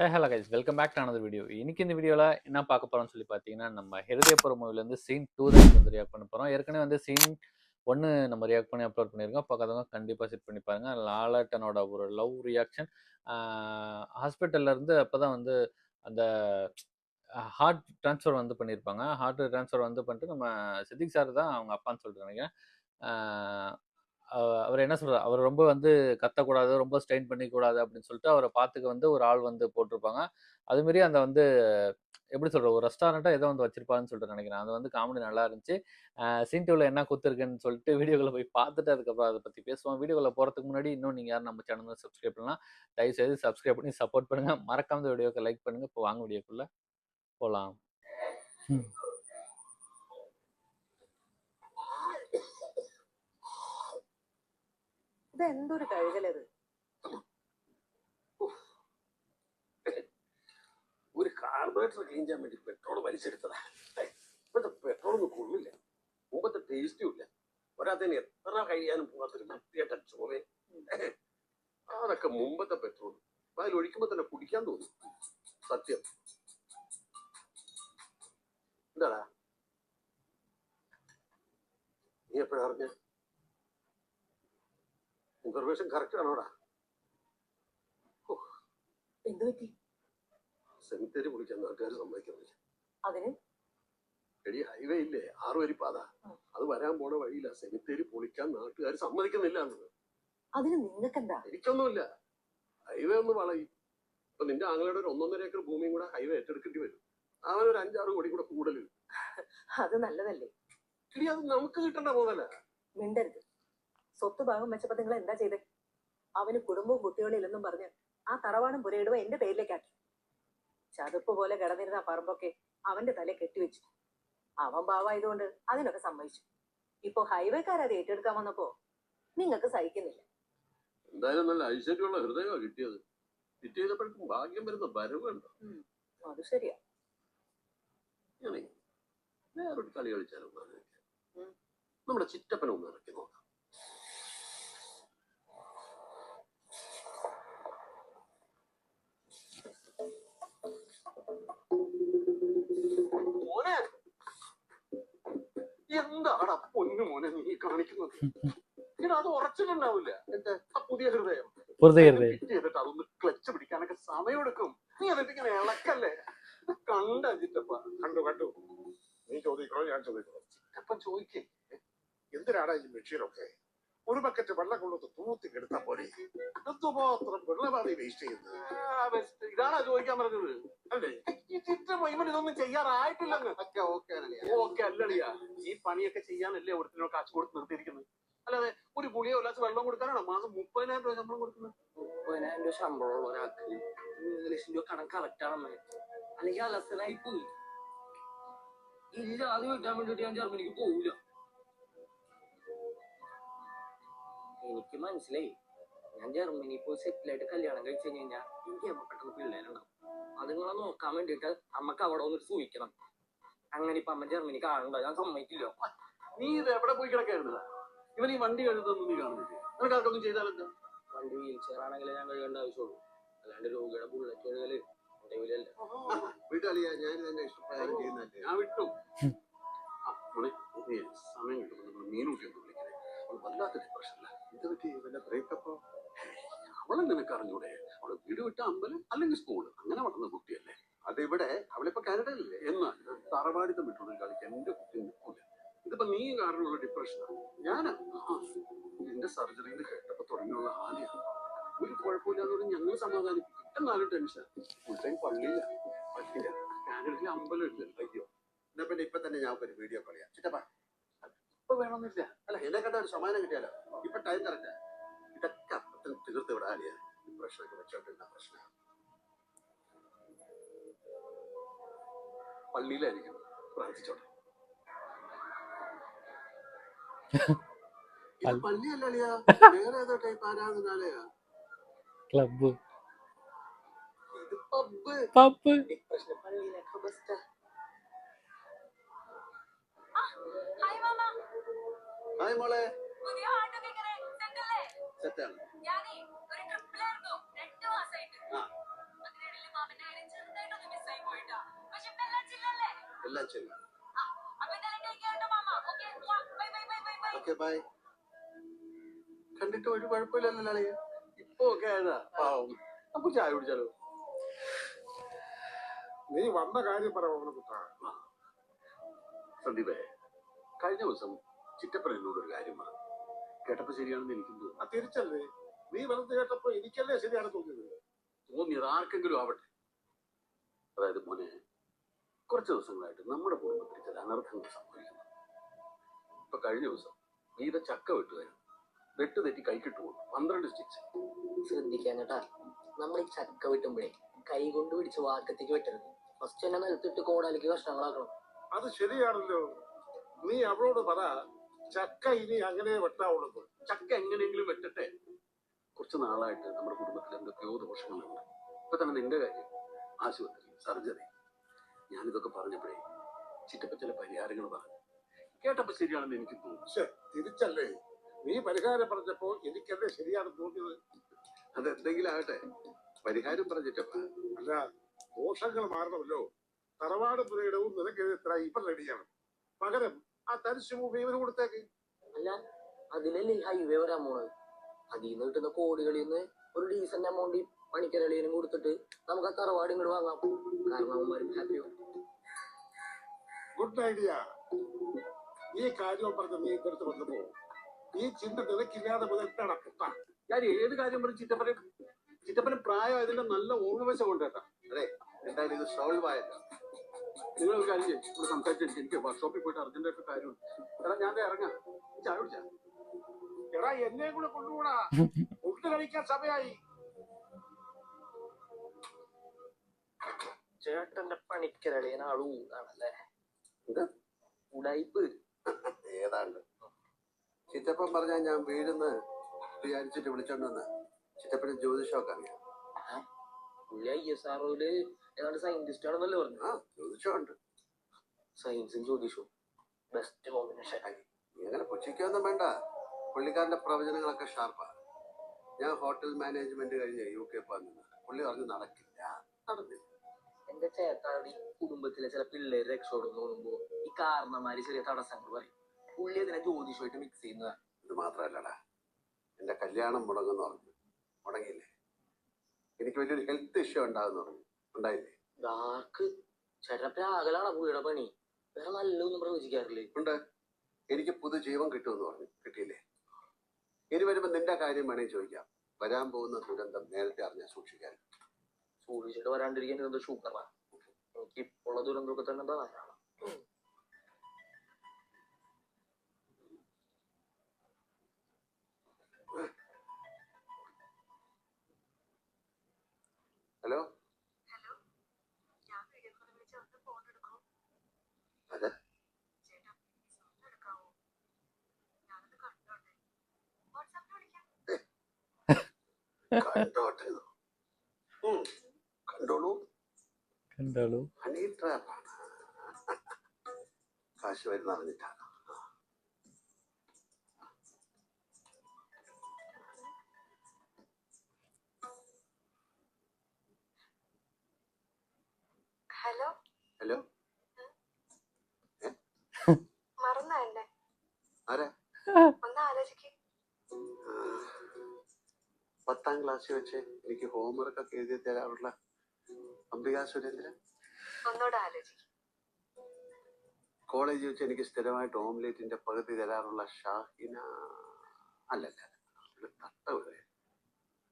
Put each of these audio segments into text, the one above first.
Hello guys, welcome back to another video. இன்னைக்கு இந்த வீடியோவில் என்ன பார்க்க போகிறோம்னு சொல்லி பார்த்தீங்கன்னா, நம்ம ஹிருதயபுரம் மூவிலேருந்து சீன் 2 தான் இப்போ வந்து ரியாக்ட் பண்ண போகிறோம். ஏற்கனவே வந்து சீன் 1 நம்ம ரியாக்ட் பண்ணி அப்லோட் பண்ணியிருக்கோம். பார்க்காதவங்க கண்டிப்பாக செட் பண்ணி பாருங்கள். லாலட்டனோட ஒரு லவ் ரியாக்ஷன். ஹாஸ்பிட்டல்லேருந்து அப்போ தான் வந்து அந்த ஹார்ட் ட்ரான்ஸ்ஃபர் வந்து பண்ணியிருப்பாங்க. ஹார்ட் ட்ரான்ஸ்ஃபர் வந்து பண்ணிட்டு நம்ம சித்திக் சார் தான் அவங்க அப்பான்னு சொல்லிட்டு நினைக்கிறேன். அவர் என்ன சொல்கிறார், அவர் ரொம்ப வந்து கத்தக்கூடாது, ரொம்ப ஸ்ட்ரெயின் பண்ணிக்கூடாது அப்படின்னு சொல்லிட்டு அவரை பார்த்துக்க வந்து ஒரு ஆள் வந்து போட்டிருப்பாங்க. அதுமாரி அந்த வந்து எப்படி சொல்கிற ஒரு ரெஸ்டாரண்ட்டாக ஏதோ வந்து வச்சிருப்பாங்கன்னு சொல்லிட்டு நினைக்கிறேன். அது வந்து காமெடி நல்லா இருந்துச்சு. சீன் 2வில் என்ன குத்துருக்குன்னு சொல்லிட்டு வீடியோக்குள்ளே போய் பார்த்துட்டு அதுக்கப்புறம் அதை பற்றி பேசுவோம். வீடியோக்குள்ளே போகிறதுக்கு முன்னாடி இன்னும் நீங்கள் யாரும் நம்ம சேனலில் சப்ஸ்கிரைப் பண்ணலாம், தயவுசெய்து சப்ஸ்கிரைப் பண்ணி சப்போர்ட் பண்ணுங்கள். மறக்காம இந்த வீடியோக்கு லைக் பண்ணுங்கள். இப்போ வாங்க வீடியோக்குள்ளே போகலாம். ഇതെന്തൊരു കഴുകലത്? ഒരു കാർബറേറ്റർ ക്ലീൻ ചെയ്യാൻ വേണ്ടി പെട്രോൾ വലിച്ചെടുത്തതാ. ഇപ്പോഴത്തെ പെട്രോൾ ഒന്നും കൊള്ളില്ല, മുമ്പത്തെ ടേസ്റ്റും ഇല്ല. ഒരാത്തിന് എത്ര കഴിയാനും പോകാത്തൊരു വൃത്തിയായിട്ട ചോറ്. അതൊക്കെ മുമ്പത്തെ പെട്രോൾ അതിൽ ഒഴിക്കുമ്പോ തന്നെ കുടിക്കാൻ തോന്നും. സത്യം. എന്താടാ നീ എപ്പോഴാ അറിഞ്ഞ? ഇൻഫർമേഷൻ കറക്റ്റ് ആണോടാ? എന്ത് പറ്റി? സെമിത്തേരി പൊളിക്കാൻ നാട്ടുകാർ സമ്മതിക്കുന്നില്ല. അതിന് എടി ഹൈവേ ഇല്ലേ, 6 വരിപ്പാത, അത് വരാൻ പോണ വഴിയില്ല. സെമിത്തേരി പൊളിക്കാൻ നാട്ടുകാർ സമ്മതിക്കുന്നില്ല. അതിന് നിങ്ങൾക്കെന്താ? എനിക്കൊന്നുമില്ല. ഹൈവേ ഒന്ന് വളയും. ഇപ്പൊ നിന്റെ ആങ്ങളുടെ ഒരു 1.5 ഏക്കർ ഭൂമിയും കൂടെ ഹൈവേ ഏറ്റെടുക്കേണ്ടി വരും. അവനൊരു 5-6 കോടി കൂടെ കൂടുതൽ. അത് നല്ലതല്ലേ? ഇനി അത് നമുക്ക് കിട്ടേണ്ട പോലല്ല. മിണ്ടരുത്. സ്വത്ത് ഭാഗം വെച്ചപ്പോ നിങ്ങൾ എന്താ ചെയ്തേ? അവന് കുടുംബവും കുട്ടികളും ഇല്ലെന്നും പറഞ്ഞ് ആ തറവാടും പുരയിടുവ എന്റെ പേരിലേക്കാക്കി. ചതുപ്പ് പോലെ കിടന്നിരുന്ന പറമ്പൊക്കെ അവന്റെ തല കെട്ടിവെച്ചു. അവൻ പാവായതുകൊണ്ട് അതിനൊക്കെ സമ്മതിച്ചു. ഇപ്പൊ ഹൈവേക്കാരത് ഏറ്റെടുക്കാൻ വന്നപ്പോ നിങ്ങൾക്ക് സഹിക്കുന്നില്ല. എന്തായാലും നല്ല ഐശ്വര്യമുള്ള ഹൃദയമാണ് കിട്ടിയത്. കിട്ടിയപ്പോഴേക്കും ഭാഗ്യം വരുന്ന വരവുണ്ടോ? അത് ശരിയാ. വേറൊരു കളി കളിച്ചാലും നമ്മുടെ ചിറ്റപ്പനെ ഒന്ന് ഇറക്കി നോക്കാം. മോനെ, എന്താടാ പൊന്നു മോനെ നീ കാണിക്കുന്നത്? ഇനി അത് ഉറച്ചിട്ടുണ്ടാവില്ല. എന്താ പുതിയ ഹൃദയം ചെയ്തിട്ട് അതൊന്ന് ക്ലച്ച് പിടിക്കാനൊക്കെ സമയമെടുക്കും. നീ എന്നിട്ട് ഇങ്ങനെ ഇളക്കല്ലേ? കണ്ട ചിറ്റപ്പ? കണ്ടു. നീ ചോദിക്കണോ ഞാൻ ചോദിക്കണോ? ചിറ്റപ്പൻ ചോദിക്കേ. എന്തിനാടാ ഈ മെഷീനൊക്കെ? ഒരു ബക്കറ്റ് വെള്ളം കൊണ്ടു തൂത്തി കെടുത്താ പോലെ എന്തുമാത്രം വെള്ളമാണ് വേസ്റ്റ് ചെയ്യുന്നത്? ഇതാണോ ചോദിക്കാൻ പറഞ്ഞത്? അല്ലേ? ഈ ചിറ്റപ്പ ഇവൻ ഇതൊന്നും ചെയ്യാറായിട്ടില്ലെന്ന്. ഓക്കെ അല്ലളിയാ, ഈ പണിയൊക്കെ ചെയ്യാനല്ലേ ഒരുത്തിനോ കാശ് കൊടുത്ത് നിർത്തിയിരിക്കുന്നത്. അല്ലാതെ ഒരു പുളിയോ ഉല്ലാസ് വെള്ളം കൊടുക്കാനാണോ മാസം 30,000 രൂപ ശമ്പളം കൊടുക്കുന്നത്? 30,000 രൂപ ശമ്പളമുള്ള ഒരാൾക്ക് 3 ലക്ഷം രൂപ കടം കറക്റ്റ് ആണെന്ന്. അല്ലെങ്കിൽ അലസനായി പോയി. ഈ ജാതി വീട്ടാൻ വേണ്ടിട്ട് ഞാൻ ജർമ്മനിക്ക് പോവില്ല. എനിക്ക് മനസ്സിലായി. ഞാൻ ജർമ്മനി പോയി സെറ്റിലായിട്ട് കല്യാണം കഴിച്ചു കഴിഞ്ഞാൽ എനിക്ക് അമ്മ പെട്ടെന്ന് പിള്ളേരുണ്ടാവും. അതുങ്ങളെ നോക്കാൻ വേണ്ടിട്ട് അമ്മക്ക് അവിടെ വന്നിട്ട് സൂഹിക്കണം. അങ്ങനെ ഇപ്പൊ അമ്മ ജർമ്മനി കാണുന്നുണ്ടോ? ഞാൻ സമ്മതിക്കില്ല. നീ ഇത് എവിടെ പോയി കിടക്കായിരുന്നതാ? ഇവൻ ഈ വണ്ടി കഴുതൊന്നും നീ കാണുന്നില്ല. നിനക്ക് ആർക്കൊന്നും ചെയ്താലെന്താ? വണ്ടി വീൽ ചെയർ ആണെങ്കിലേ ഞാൻ കഴുകേണ്ട ആവശ്യമുള്ളൂ. അല്ലാണ്ട് രോഗിയുടെ ബുള്ളറ്റ് കഴുകല് ഡെവിലല്ലേ. വീട്ടളിയാ, ഞാൻ തന്നെ ഇഷ്ടപ്രകാരം ചെയ്യുന്നല്ലേ. ഞാൻ വിട്ടു. സമയം കിട്ടുമ്പോൾ മീനൂട്ടി ഒന്ന് വിളിക്കണേ. അവൾ വല്ലാത്ത ഡിപ്രഷനില്ല. ഇത് പറ്റി വല്ല ബ്രേക്കപ്പോ? അവളെ നിനക്ക് അറിഞ്ഞൂടെ? അവള് വീട് വിട്ട അമ്പലം അല്ലെങ്കിൽ സ്കൂള് അങ്ങനെ വളർന്ന കുട്ടിയല്ലേ. അതിവിടെ അവളിപ്പോ കാനഡയിലല്ലേ. എന്നാൽ തറവാടിത്തം വിട്ടുള്ള കളിക്കാൻ എന്റെ കുട്ടി നിൽക്കൂല. ഇതിപ്പോ നീ കാരണമുള്ള ഡിപ്രഷനാണ്. ഞാനാ എന്റെ സർജറിയിൽ കേട്ടപ്പോ തുടങ്ങിയുള്ള ഹാനിയാണ്. ഒരു കുഴപ്പമില്ലാന്നോട് ഞങ്ങൾ സമാധാനിപ്പിക്കും. എന്നാലും ടെൻഷൻ. Full time പള്ളിയില്ല. പറ്റില്ല. കാനഡയിലെ അമ്പലം ഇല്ല. അയ്യോ, എന്നാ പിന്നെ ഇപ്പൊ തന്നെ ഞാൻ ഒരു വീഡിയോ കളിയാ. ചിറ്റപ്പാ ഇപ്പൊ വേണമെന്നില്ല. അല്ല, എന്നെ കണ്ട ഒരു സമാധാനം കിട്ടിയാലോ? ഇപ്പൊ ടൈം കറക്റ്റാ. ഇതൊക്കെ അപ്പത്തിന് തീർത്ത് വിടാലിയാ. ഡിപ്രഷനൊക്കെ വെച്ചോണ്ടിരുന്ന പ്രശ്നം. പള്ളിയിലായിരിക്കും, പ്രാർത്ഥിച്ചോട്ടെ. പള്ളിയല്ലളിയാ, വേറെ ഏതോ ടൈപ്പ് ആരാധനാലയാ. ക്ലബ്, ഇത് പബ്ബ്. ഡിപ്രഷൻ പള്ളിയിലൊക്കെ ബെസ്റ്റാ. ഹായ് മോളെ. പുതിയ ഹാർട്ടൊക്കെ എങ്ങനെ സെറ്റല്ലേ? സെറ്റാണ്. ഞാനേ ഒരു ട്രിപ്പിലായിരുന്നു 2 മാസമായിട്ട്. അതിനിടയിൽ മാമൻ എല്ലാം ശരി. Okay bye. കണ്ടിട്ട് ഒരു കുഴപ്പമില്ലല്ലോ അളിയ. ഇപ്പൊ ഒക്കെ ആയതാ പാവം. നമുക്ക് ചായ കുടിച്ചാലോ? നീ വന്ന കാര്യം പറ ഓമനക്കുട്ട. സന്ദീപേ, കഴിഞ്ഞ ദിവസം ചിറ്റപ്പൻ എന്നോട് ഒരു കാര്യം പറഞ്ഞു. കേട്ടപ്പോ ശരിയാണെന്ന് എനിക്കും തോന്നുന്നു. ആ തിരിച്ചല്ലേ നീ വെറുതെ കേട്ടപ്പോ എനിക്കല്ലേ ശരിയാണ് തോന്നിയത്. തോന്നിയത് ആർക്കെങ്കിലും ആവട്ടെ. അതായത് മോനെ, കുറച്ച് ദിവസങ്ങളായിട്ട് നമ്മുടെ കുടുംബത്തിൽ ചില അനർത്ഥങ്ങൾ സംഭവിക്കുന്നു. ഇപ്പൊ കഴിഞ്ഞ ദിവസം ഗീത ചക്ക വെട്ടുകാരും വെട്ട് തെറ്റി കൈക്കിട്ടു പോകും. 12 സ്റ്റിച്ച്. ശ്രദ്ധിക്കാൻ കേട്ടാ, നമ്മൾ ഈ ചക്ക വെട്ടുമ്പോഴേ കൈ കൊണ്ട് പിടിച്ച് വാക്കത്തേക്ക് വെട്ടരുത്. ഫസ്റ്റ് തന്നെ നിലത്തിട്ട് കോടാലിക്ക് കഷ്ണങ്ങളാക്കണം. അത് ശരിയാണല്ലോ. നീ അവളോട് പറ ചക്ക ഇനി അങ്ങനെ വെട്ടാവുള്ളത്. ചക്ക എങ്ങനെയെങ്കിലും വെട്ടട്ടെ. കുറച്ച് നാളായിട്ട് നമ്മുടെ കുടുംബത്തിൽ എന്തൊക്കെയോ ദോഷങ്ങളുണ്ട്. ഇപ്പൊ തന്നെ നിന്റെ കാര്യം, ആശുപത്രി, സർജറി. ഞാനിതൊക്കെ പറഞ്ഞപ്പോഴേ ചിറ്റപ്പ ചില പരിഹാരങ്ങൾ പറഞ്ഞു. കേട്ടപ്പോ ശരിയാണെന്ന് എനിക്ക് തോന്നുന്നു. പക്ഷെ തിരിച്ചല്ലേ നീ പരിഹാരം പറഞ്ഞപ്പോ എനിക്കല്ലേ ശരിയാണ് തോന്നിയത്. അതെന്തെങ്കിലും ആകട്ടെ, പരിഹാരം പറഞ്ഞിട്ടപ്പ. അല്ല, ദോഷങ്ങൾ മാറണമല്ലോ. തറവാട് പുരയിടവും നിനക്കെതിരെ ഇപ്പം റെഡിയാണ്. പകരം ആ തരിശു ഇവന് കൊടുത്തേക്ക്. അല്ല, അതിലല്ലേ ഹൈവേ വരാൻ പോണത്. അതിൽ നിന്ന് കിട്ടുന്ന കോടികളിൽ നിന്ന് ഒരു ഡീസന്റ് എമൗണ്ട് പണിക്കരളിയനും കൊടുത്തിട്ട് നമുക്ക് ആ തറവാട് ഇങ്ങോട്ട് വാങ്ങാം. കാരണം അവന്മാരും ഹാപ്പിയാവും. Good idea. ഈ കാര്യം പറഞ്ഞ നീ എടുത്ത് വന്നപ്പോ ഈ ചിന്ത നിനക്കില്ലാതെ മുതൽട്ടാണ് പുട്ട. ഞാൻ ഏത് കാര്യം പറഞ്ഞ് ചിറ്റപ്പന് പ്രായം അതിന്റെ നല്ല ഓർമ്മവശം ഉണ്ട് കേട്ടാ. അതെ, എന്തായാലും ഇത് സോൾവ് ആയല്ലോ. നിങ്ങൾ ഒരു കാര്യം ചെയ്യും, ഇവിടെ സംസാരിച്ചിട്ട് എനിക്ക് വർക്ക്ഷോപ്പിൽ പോയിട്ട് അർജന്റായിട്ട് കാര്യമുണ്ട്. എടാ ഞാൻ ഇറങ്ങാം. ചായ കുടിച്ചാ? എടാ എന്നെ കൂടെ കൊണ്ടുപോടാ. ഫുഡ് കഴിക്കാൻ സമയമായി. ചേട്ടന്റെ പണിക്കരളിയൻ ആള് ഊന്നാണല്ലേ? ഉടായിപ്പ് ഏതാണ്ട്. ചിറ്റപ്പൻ പറഞ്ഞാൽ ഞാൻ വീഴുന്ന് വിചാരിച്ചിട്ട് വിളിച്ചോണ്ടെന്ന്. ചിറ്റപ്പന് ജ്യോതിഷമൊക്കെ അറിയാം. പുള്ളി ISRO ഏതാണ്ട് സയന്റിസ്റ്റ് ആണെന്നല്ലേ പറഞ്ഞു? ആ, ജ്യോതിഷമുണ്ട്. സയൻസും ജ്യോതിഷവും ബെസ്റ്റ് കോമ്പിനേഷൻ. നീ അങ്ങനെ പുച്ഛിക്കൊന്നും വേണ്ട. പുള്ളിക്കാരന്റെ പ്രവചനങ്ങളൊക്കെ ഷാർപ്പാണ്. ഞാൻ ഹോട്ടൽ മാനേജ്മെന്റ് കഴിഞ്ഞ് UK പോകാൻ പുള്ളി പറഞ്ഞു നടക്കില്ല. നടന്നില്ല. എന്റെ ചേട്ടാടി കുടുംബത്തിലെ ചില പിള്ളേര് രക്ഷോടും തോന്നുമ്പോ ഈ കാരണന്മാര് ചെറിയ തടസ്സങ്ങൾ പറയും. പുള്ളി അതിനെ ജ്യോതിഷമായിട്ട് മിക്സ് ചെയ്യുന്നതാണ്. ഇത് മാത്രല്ലടാ, എന്റെ കല്യാണം മുടങ്ങുന്നു പറഞ്ഞു. മുടങ്ങിയില്ലേ? എനിക്ക് വലിയൊരു ഹെൽത്ത് ഇഷ്യൂ ഉണ്ടാകുന്നു പറഞ്ഞു. ഉണ്ടായില്ലേ? ഡാർക്ക് ചേട്ടൻ പ്രാകലാണ് പുള്ളിയുടെ പണി. വേറെ നല്ലതൊന്നും പ്രവചിക്കാറില്ലേ? ഉണ്ട്. എനിക്ക് പുതുജീവൻ കിട്ടുമെന്ന് പറഞ്ഞു. കിട്ടിയില്ലേ? ഇനി വരുമ്പോ നിന്റെ കാര്യം വേണേ ചോദിക്കാം. വരാൻ പോകുന്ന ദുരന്തം നേരത്തെ അറിഞ്ഞാൽ സൂക്ഷിക്കാൻ. സൂക്ഷിച്ചിട്ട് വരാണ്ടിരിക്കാൻ എന്തോ ഷുഗറാണ്. എനിക്ക് ഇപ്പോഴുള്ള ദുരന്തമൊക്കെ തന്നെ ധാരാളം. ഹലോ. അതെ, കണ്ടോട്ടെ. കണ്ടോളൂ. ഹണി ട്രാപ്പാണ്. കാശ് വരുന്ന അറിഞ്ഞിട്ടാണ്. Hello hello. മറന്ന എന്നെ ആരാ? ഒന്ന് ആലോചിക്ക്. 10ാം ക്ലാസ്സിൽ വെച്ച് എനിക്ക് ഹോംവർക്ക് ഒക്കെ എഴുതി തരാറുള്ള അംബികാ സുരേന്ദ്രൻ. ഒന്നോട് ആലോചിക്ക്. കോളേജിൽ വെച്ച് എനിക്ക് സ്ഥിരമായിട്ട് ഓംലേറ്റിന്റെ പകുതി തരാറുള്ള ഷാഹിന. അല്ലല്ല, തട്ട.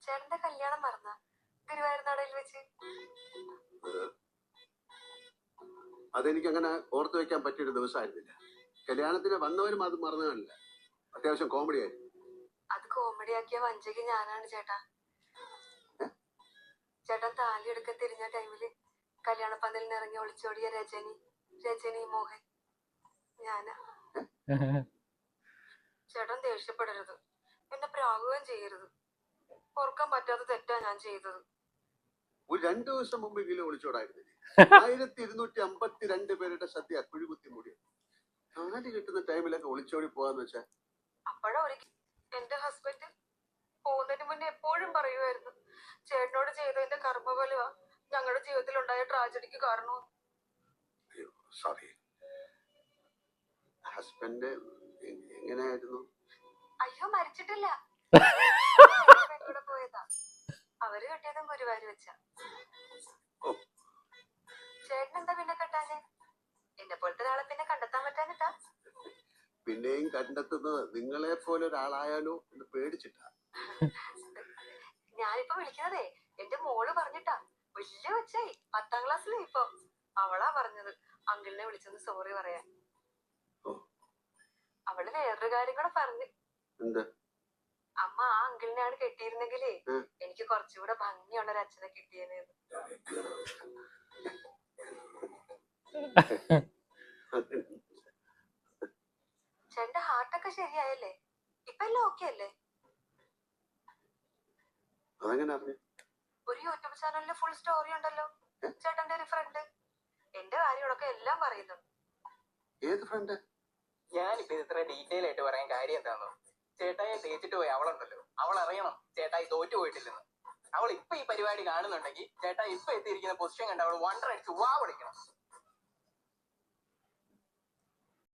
ചേട്ടന്റെ കല്യാണം മറന്ന ഗുരുവായൂർനാടയിൽ വെച്ച്. അതെനിക്ക് അങ്ങനെ ഓർത്തു വെക്കാൻ പറ്റിയൊരു ദിവസമായിരുന്നില്ല. കല്യാണത്തിന് വന്നവരും അത് മറന്നു കാണില്ല. അത്യാവശ്യം കോമഡി ആയിരുന്നു. അത് കോമഡി ആക്കിയ വഞ്ചകി ഞാനാണ് ചേട്ടാ. ചേട്ടൻ താലി എടുക്ക തിരിഞ്ഞ ടൈമില് കല്യാണ പന്തലിൽ ഇറങ്ങി ഒളിച്ചോടിയ രജനി മോഹൻ ഞാനാ. ചേട്ടൻ ദേഷ്യപ്പെടരുത്, എന്നെ പ്രാകുകയും ചെയ്യരുത്. ഓർക്കാൻ പറ്റാത്ത തെറ്റാ ഞാൻ ചെയ്തത്. ഒരു 2 ദിവസം മുമ്പെങ്കിലും ഒളിച്ചോടായിരുന്നില്ലേ? 1252 പേരുടെ സദ്യ കുഴികുത്തി മൂടി. താലി കിട്ടുന്ന ടൈമിലൊക്കെ ഒളിച്ചോടി പോവാന്ന് വെച്ചാ. അപ്പോഴാ ഒരിക്കൽ എന്റെ ഹസ്ബൻഡ് പോകുന്നതിന് മുന്നേ എപ്പോഴും പറയുമായിരുന്നു, ചേട്ടനോട് ചെയ്തതിന്റെ കർമ്മഫലമാ ഞങ്ങളുടെ ജീവിതത്തിൽ ഉണ്ടായ ട്രാജഡിക്ക് കാരണവും. സോറി. ഹസ്ബൻഡ് എങ്ങനെയായിരുന്നു? അയ്യോ മരിച്ചിട്ടില്ല. കൂടെ പോയതാ. അവര് കെട്ടിയതും ഗുരുവായൂർ വെച്ച. ഓ. ചേട്ടൻ എന്താ പിന്നെ കെട്ടാഞ്ഞേ? എന്നെ പോലത്തെ ഒരാളെ പിന്നെ കണ്ടെത്താൻ പറ്റാഞ്ഞിട്ടാ? പിന്നെയും കണ്ടെത്തുന്നത് നിങ്ങളെ പോലെ ഒരാളായാലോ എന്ന് പേടിച്ചിട്ടാ. ഞാനിപ്പോ വിളിക്കുന്നതേ എന്റെ മോള് പറഞ്ഞിട്ടാ. വലിയ വെച്ചായി 10ാം ക്ലാസ്സിലേ ഇപ്പൊ. അവളാ പറഞ്ഞത് അങ്കിളിനെ വിളിച്ചത് സോറി പറയാൻ. അവള് വേറൊരു കാര്യം കൂടെ പറഞ്ഞു. എന്ത്? അമ്മ ആ അങ്കിളിനെയാണ് കെട്ടിയിരുന്നെങ്കിലേ എനിക്ക് കുറച്ചുകൂടെ ഭംഗിയുള്ള ഒരു അച്ഛനെ കിട്ടിയെന്ന്. ചേട്ടന്റെ ഹാർട്ടൊക്കെ ശരിയായല്ലേ? ഇപ്പൊ എല്ലാം ഓക്കെ അല്ലേ? അതെങ്ങനെ അറിഞ്ഞു? ഒരു യൂട്യൂബ് ചാനലില് ഫുൾ സ്റ്റോറി ഉണ്ടല്ലോ ചേട്ടന്റെ ഒരു ഫ്രണ്ട്. എന്റെ കാര്യങ്ങളൊക്കെ എല്ലാം പറയുന്നുണ്ട്. ഏത് ഫ്രണ്ട്? ഞാനിപ്പോ ഇത്ര ഡീറ്റെയിൽ ആയിട്ട് പറയാൻ കാര്യം എന്താണോ, ചേട്ടായി തേച്ചിട്ട് പോയി അവളുണ്ടല്ലോ, അവൾ അറിയണം ചേട്ടായി തോറ്റു പോയിട്ടില്ലെന്ന്. അവൾ ഇപ്പൊ ഈ പരിപാടി കാണുന്നുണ്ടെങ്കിൽ ചേട്ടായി ഇപ്പൊ എത്തിയിരിക്കുന്ന പൊസിഷൻ കണ്ട് അവൾ വണ്ടർ അടിച്ച് വാ വിളിക്കണം.